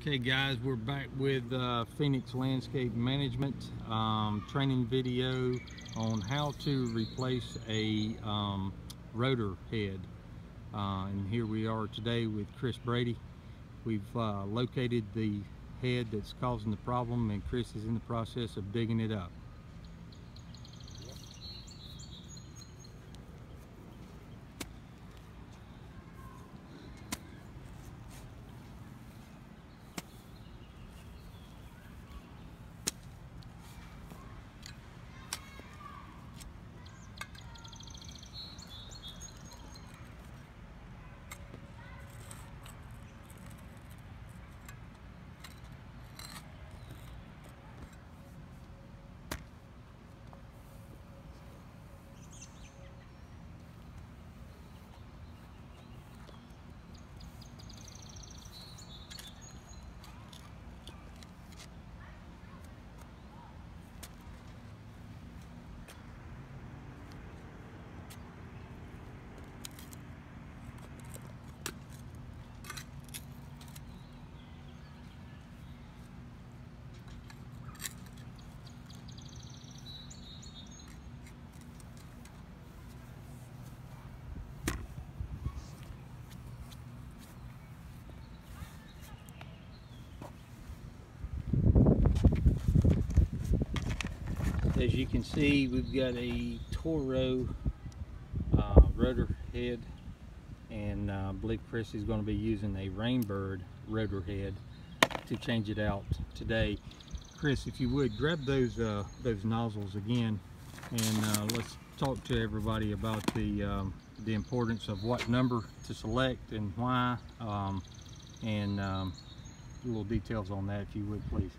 Okay guys, we're back with Phoenix Landscape Management training video on how to replace a rotor head. And here we are today with Chris Brady. We've located the head that's causing the problem, and Chris is in the process of digging it up. As you can see, we've got a Toro rotor head, and I believe Chris is going to be using a Rainbird rotor head to change it out today. Chris, if you would, grab those nozzles again, and let's talk to everybody about the importance of what number to select and why, and little details on that, if you would, please.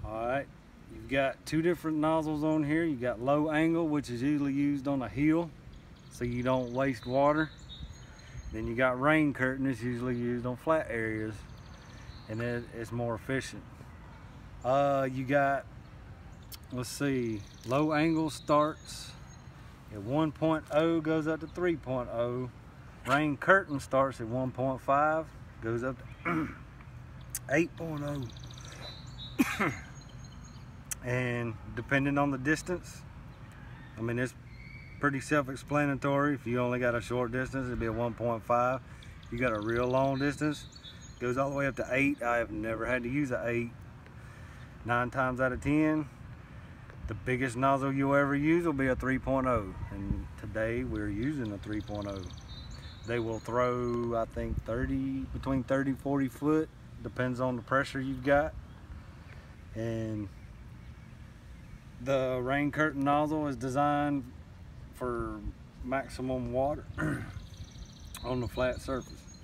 All right. You've got two different nozzles on here. You got low angle, which is usually used on a hill so you don't waste water. Then you got rain curtain, it's usually used on flat areas, and it's more efficient. You got, let's see, low angle starts at 1.0, goes up to 3.0. Rain curtain starts at 1.5, goes up to 8.0. And depending on the distance, I mean, it's pretty self-explanatory. If you only got a short distance, it'd be a 1.5. If you got a real long distance, it goes all the way up to 8. I have never had to use an 8. 9 times out of 10, the biggest nozzle you'll ever use will be a 3.0. And today we're using a 3.0. They will throw, I think, between 30 and 40 foot, depends on the pressure you've got. And the rain curtain nozzle is designed for maximum water on the flat surface.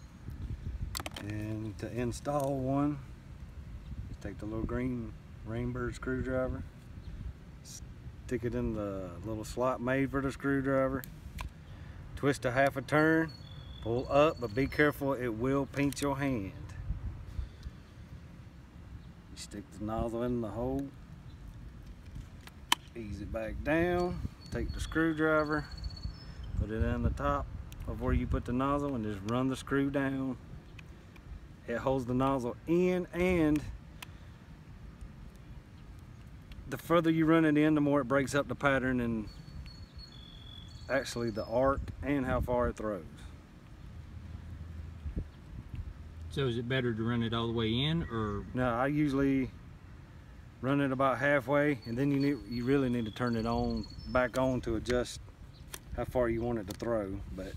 And to install one, take the little green Rainbird screwdriver, stick it in the little slot made for the screwdriver, twist a half a turn, pull up, but be careful, it will pinch your hand. You stick the nozzle in the hole, ease it back down, take the screwdriver, put it in the top of where you put the nozzle, and just run the screw down. It holds the nozzle in, and the further you run it in, the more it breaks up the pattern and actually the arc and how far it throws. So is it better to run it all the way in, or? No, I usually run it about halfway, and then you really need to turn it back on to adjust how far you want it to throw. But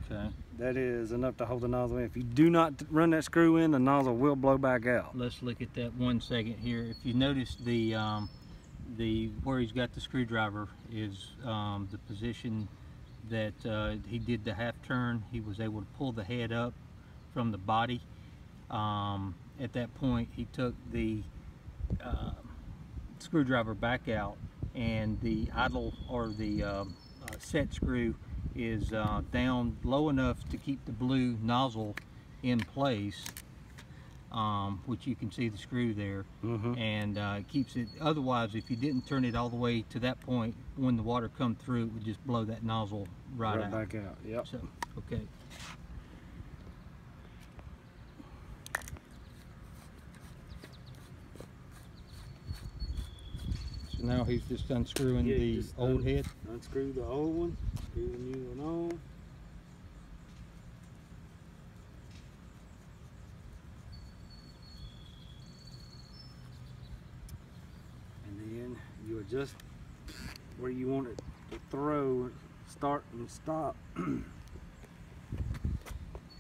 okay, that is enough to hold the nozzle in. If you do not run that screw in, the nozzle will blow back out. Let's look at that 1 second here. If you notice, the where he's got the screwdriver is the position that he did the half turn. He was able to pull the head up from the body. At that point, he took the screwdriver back out, and the idle, or the set screw, is down low enough to keep the blue nozzle in place, which you can see the screw there. And it keeps it. Otherwise, if you didn't turn it all the way to that point, when the water comes through, it would just blow that nozzle right out. Back out. Yep. So, okay. now he's just unscrewing the old head. Unscrew the old one, screw the new one on. And then you adjust where you want it to throw, start and stop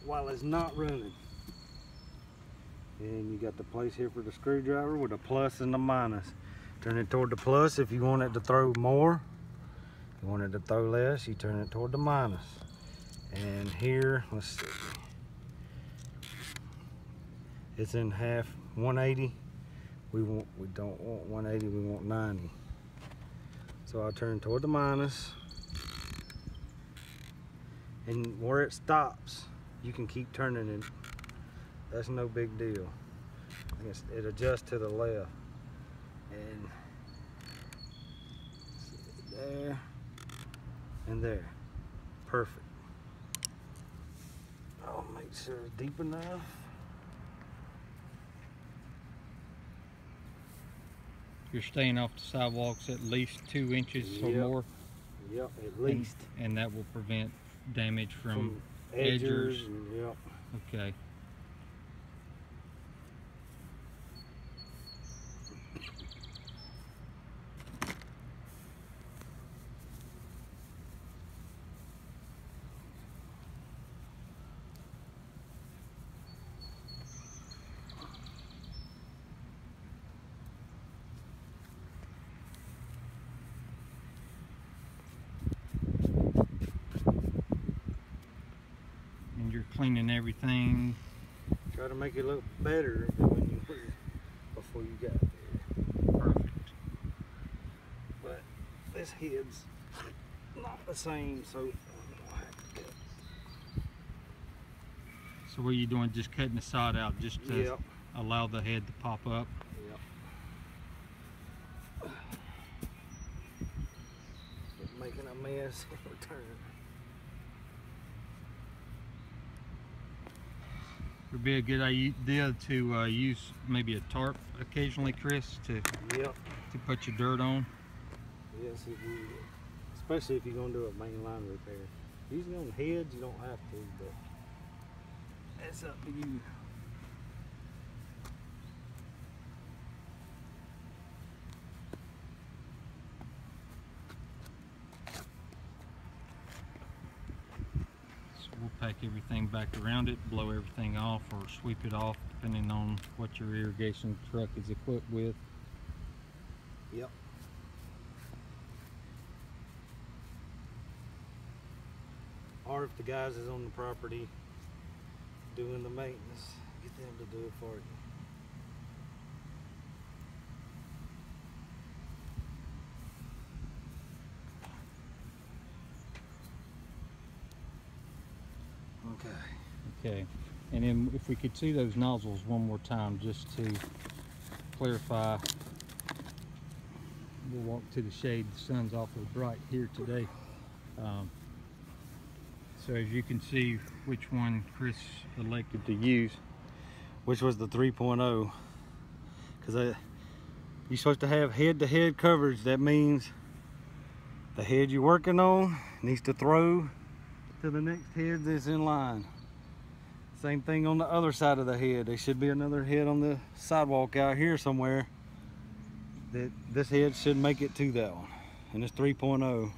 while it's not running. And you got the place here for the screwdriver with a plus and a minus. Turn it toward the plus if you want it to throw more. If you want it to throw less, you turn it toward the minus. And here, let's see, it's in half, 180. We don't want 180, we want 90. So I'll turn toward the minus. And where it stops, you can keep turning it. That's no big deal. It adjusts to the left. And there and there. Perfect. I'll make sure it's deep enough. You're staying off the sidewalks at least 2 inches or more. Yep, at least. And that will prevent damage from edgers. edgers. Yep. Okay. You're cleaning everything. Try to make it look better than when you put it before you got there. Perfect. But this head's not the same, so So what are you doing? Just cutting the side out just to yep. allow the head to pop up? Yep. Just making a mess in return. It would be a good idea to use maybe a tarp occasionally, Chris, to put your dirt on. Yes, it would. Especially if you're going to do a main line repair. Usually on heads you don't have to, but that's up to you. We'll pack everything back around it, blow everything off or sweep it off depending on what your irrigation truck is equipped with. Yep. Or if the guys is on the property doing the maintenance, get them to do it for you. Okay, and then if we could see those nozzles one more time just to clarify. We'll walk to the shade. The sun's awfully bright here today. So as you can see which one Chris elected to use. Which was the 3.0. Because you're supposed to have head-to-head coverage. That means the head you're working on needs to throw to the next head that's in line. Same thing on the other side of the head. There should be another head on the sidewalk out here somewhere. That this head should make it to that one. And this 3.0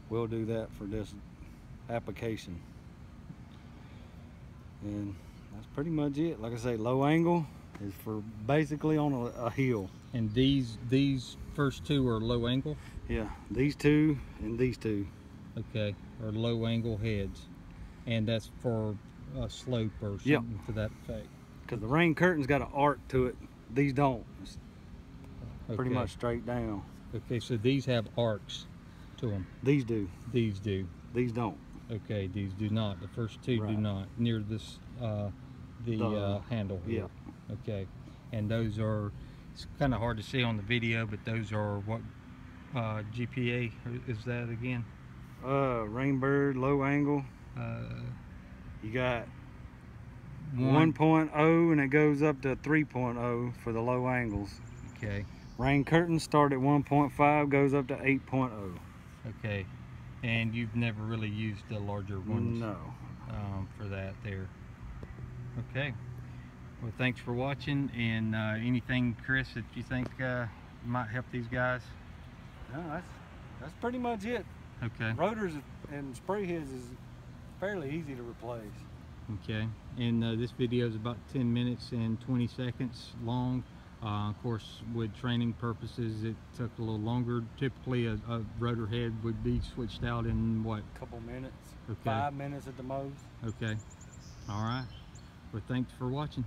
will do that for this application. And that's pretty much it. Like I say, low angle is for basically on a hill. And these first two are low angle? Yeah, these two and these two. Okay, are low angle heads. And that's for a slope or something to that effect. Because the rain curtain's got an arc to it. These don't. It's pretty much straight down. Okay, so these have arcs to them. These do. These do. These don't. Okay, these do not. The first two do not. Near this, the handle here. Yeah. Okay, and those are, it's kind of hard to see on the video, but those are what GPA is that again? Rainbird, low angle. You got 1.0 and it goes up to 3.0 for the low angles. Okay. Rain curtains start at 1.5, goes up to 8.0. Okay, and you've never really used the larger ones? No. For that there. Okay, well thanks for watching, and anything, Chris, that you think might help these guys? No, that's pretty much it. Okay. Rotors and spray heads is fairly easy to replace. Okay, and this video is about 10 minutes and 20 seconds long. Of course, with training purposes, it took a little longer. Typically, a rotor head would be switched out in what? A couple minutes. Okay. 5 minutes at the most. Okay. All right. Well, thanks for watching.